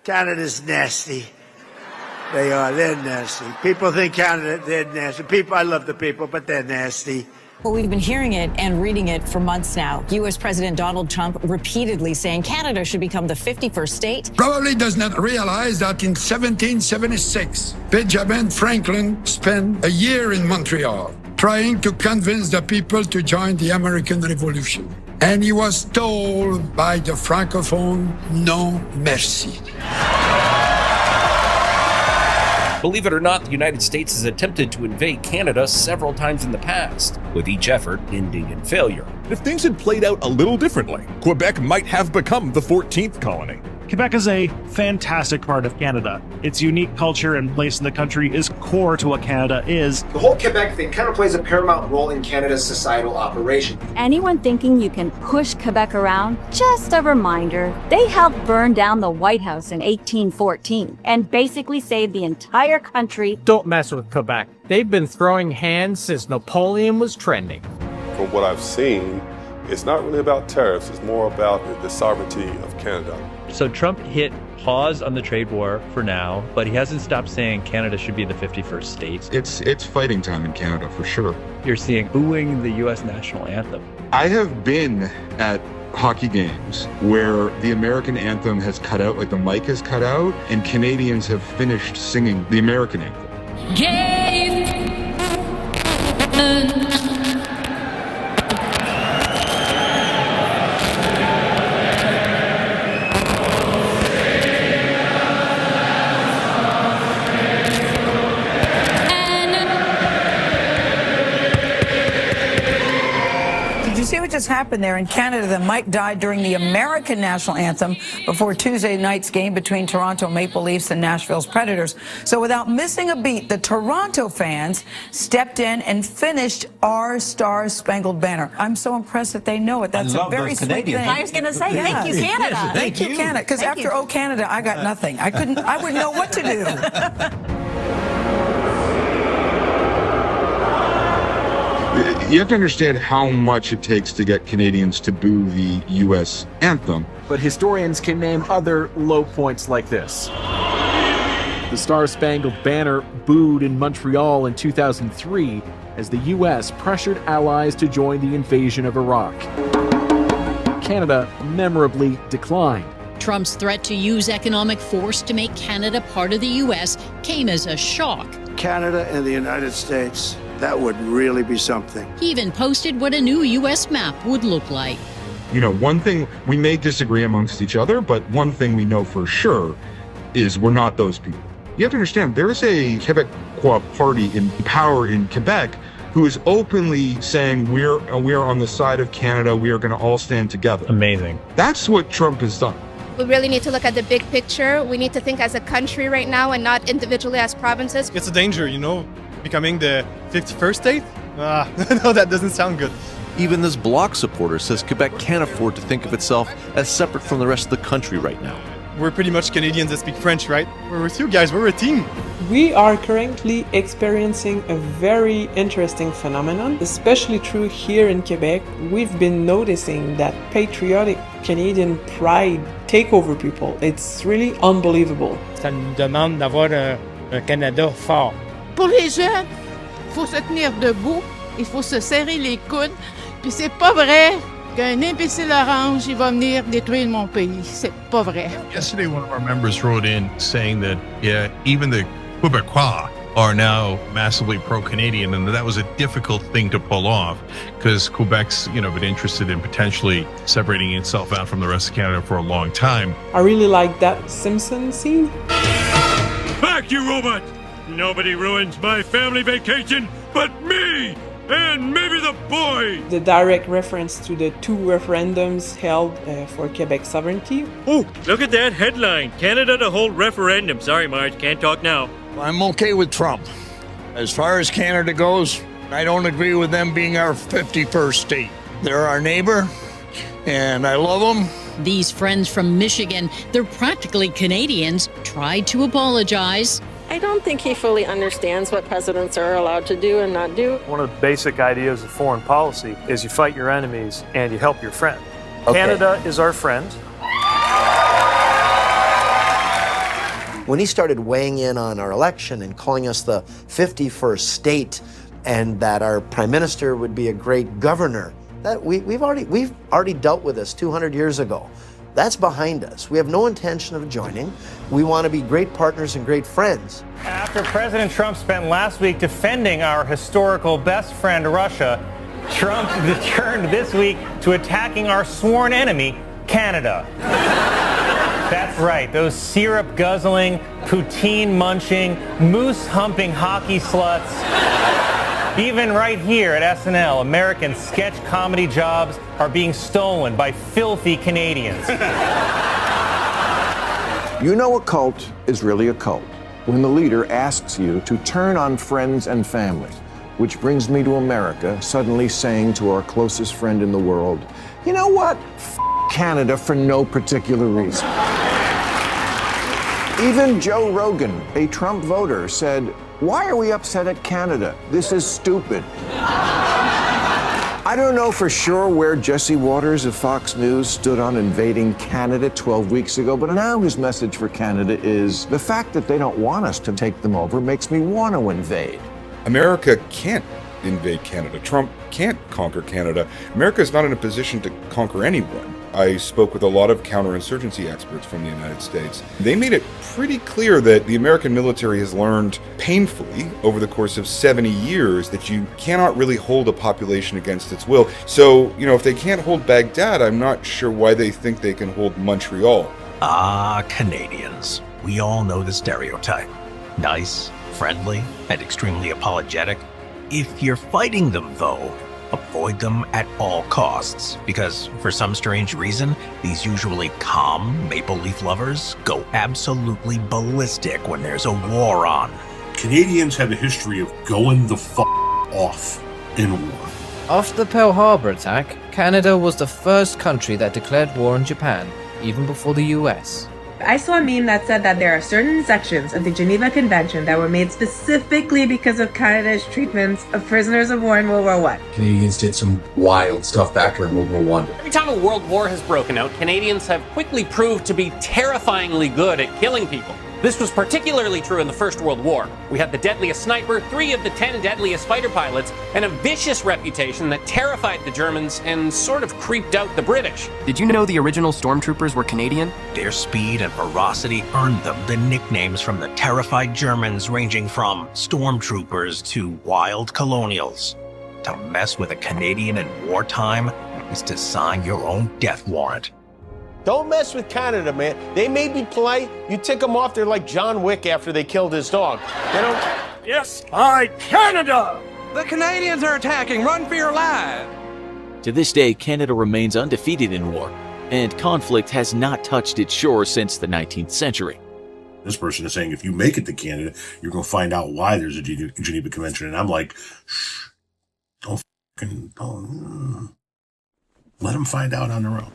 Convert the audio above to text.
Canada's nasty. They are. They're nasty. People think Canada, they're nasty. I love the people, but they're nasty. Well, we've been hearing it and reading it for months now. U.S. President Donald Trump repeatedly saying Canada should become the 51st state. Probably does not realize that in 1776, Benjamin Franklin spent a year in Montreal trying to convince the people to join the American Revolution. And he was told by the Francophone, non merci. Believe it or not, the United States has attempted to invade Canada several times in the past, with each effort ending in failure. If things had played out a little differently, Quebec might have become the 14th colony. Quebec is a fantastic part of Canada. Its unique culture and place in the country is core to what Canada is. The whole Quebec thing kind of plays a paramount role in Canada's societal operation. Anyone thinking you can push Quebec around? Just a reminder, they helped burn down the White House in 1814 and basically saved the entire country. Don't mess with Quebec. They've been throwing hands since Napoleon was trending. From what I've seen, it's not really about tariffs, it's more about the sovereignty of Canada. So Trump hit pause on the trade war for now, but he hasn't stopped saying Canada should be the 51st state. It's fighting time in Canada for sure. You're seeing booing the U.S. national anthem. I have been at hockey games where the American anthem has cut out, like the mic has cut out, and Canadians have finished singing the American anthem. See what just happened there in Canada. The mic died during the American national anthem before Tuesday night's game between Toronto Maple Leafs and Nashville's Predators. So without missing a beat, the Toronto fans stepped in and finished Our Star Spangled Banner. I'm so impressed that they know it. That's a very sweet thing. I was going to say, thank you, Canada. Thank you, Canada. Because after Oh Canada, I got nothing. I wouldn't know what to do. You have to understand how much it takes to get Canadians to boo the U.S. anthem. But historians can name other low points like this. The Star-Spangled Banner booed in Montreal in 2003 as the U.S. pressured allies to join the invasion of Iraq. Canada memorably declined. Trump's threat to use economic force to make Canada part of the U.S. came as a shock. Canada and the United States, that would really be something. He even posted what a new U.S. map would look like. You know, one thing, we may disagree amongst each other, but one thing we know for sure is we're not those people. You have to understand, there is a Quebecois party in power in Quebec who is openly saying we're on the side of Canada, we are going to all stand together. Amazing. That's what Trump has done. We really need to look at the big picture. We need to think as a country right now and not individually as provinces. It's a danger, you know, becoming the 51st state? No, that doesn't sound good. Even this Bloc supporter says Quebec can't afford to think of itself as separate from the rest of the country right now. We're pretty much Canadians that speak French, right? We're with you guys, we're a team. We are currently experiencing a very interesting phenomenon, especially true here in Quebec. We've been noticing that patriotic Canadian pride take over people. It's really unbelievable. Ça nous demande d'avoir un Canada fort. Pour les jeunes, il faut se tenir debout, il faut se serrer les coudes, puis c'est pas vrai qu'un imbécile orange, il va venir détruire mon pays. C'est pas vrai. Yesterday, one of our members wrote in saying that even the Quebecois are now massively pro-Canadian, and that was a difficult thing to pull off because Quebec's, been interested in potentially separating itself out from the rest of Canada for a long time. I really like that Simpsons scene. Back, you robot! Nobody ruins my family vacation but me! And maybe the boy! The direct reference to the two referendums held for Quebec sovereignty. Oh, look at that headline. Canada to hold referendum. Sorry, Marge, can't talk now. I'm okay with Trump. As far as Canada goes, I don't agree with them being our 51st state. They're our neighbor, and I love them. These friends from Michigan, they're practically Canadians, tried to apologize. I don't think he fully understands what presidents are allowed to do and not do. One of the basic ideas of foreign policy is you fight your enemies and you help your friend. Okay. Canada is our friend. When he started weighing in on our election and calling us the 51st state and that our prime minister would be a great governor, that we've already dealt with this 200 years ago. That's behind us. We have no intention of joining. We want to be great partners and great friends. After President Trump spent last week defending our historical best friend, Russia, Trump turned this week to attacking our sworn enemy, Canada. That's right, those syrup-guzzling, poutine-munching, moose-humping hockey sluts. Even right here at SNL, American sketch comedy jobs are being stolen by filthy Canadians. You know a cult is really a cult when the leader asks you to turn on friends and family, which brings me to America suddenly saying to our closest friend in the world, you know what? F Canada for no particular reason. Even Joe Rogan, a Trump voter, said, why are we upset at Canada? This is stupid. I don't know for sure where Jesse Waters of Fox News stood on invading Canada 12 weeks ago, but now his message for Canada is the fact that they don't want us to take them over makes me want to invade. America can't invade Canada. Trump can't conquer Canada. America is not in a position to conquer anyone. I spoke with a lot of counterinsurgency experts from the United States. They made it pretty clear that the American military has learned painfully over the course of 70 years that you cannot really hold a population against its will. So, if they can't hold Baghdad, I'm not sure why they think they can hold Montreal. Ah, Canadians. We all know the stereotype. Nice, friendly, and extremely apologetic. If you're fighting them, though, avoid them at all costs, because for some strange reason, these usually calm maple leaf lovers go absolutely ballistic when there's a war on. Canadians have a history of going the f*** off in war. After the Pearl Harbor attack, Canada was the first country that declared war on Japan, even before the US. I saw a meme that said that there are certain sections of the Geneva Convention that were made specifically because of Canada's treatment of prisoners of war in World War I. Canadians did some wild stuff back during World War I. Every time a world war has broken out, Canadians have quickly proved to be terrifyingly good at killing people. This was particularly true in the First World War. We had the deadliest sniper, 3 of the 10 deadliest fighter pilots, and a vicious reputation that terrified the Germans and sort of creeped out the British. Did you know the original stormtroopers were Canadian? Their speed and ferocity earned them the nicknames from the terrified Germans, ranging from stormtroopers to wild colonials. To mess with a Canadian in wartime is to sign your own death warrant. Don't mess with Canada, man. They may be polite. You tick them off, they're like John Wick after they killed his dog. Yes, Canada! The Canadians are attacking. Run for your life. To this day, Canada remains undefeated in war, and conflict has not touched its shores since the 19th century. This person is saying if you make it to Canada, you're going to find out why there's a Geneva Convention. And I'm like, shh, don't let them find out on their own.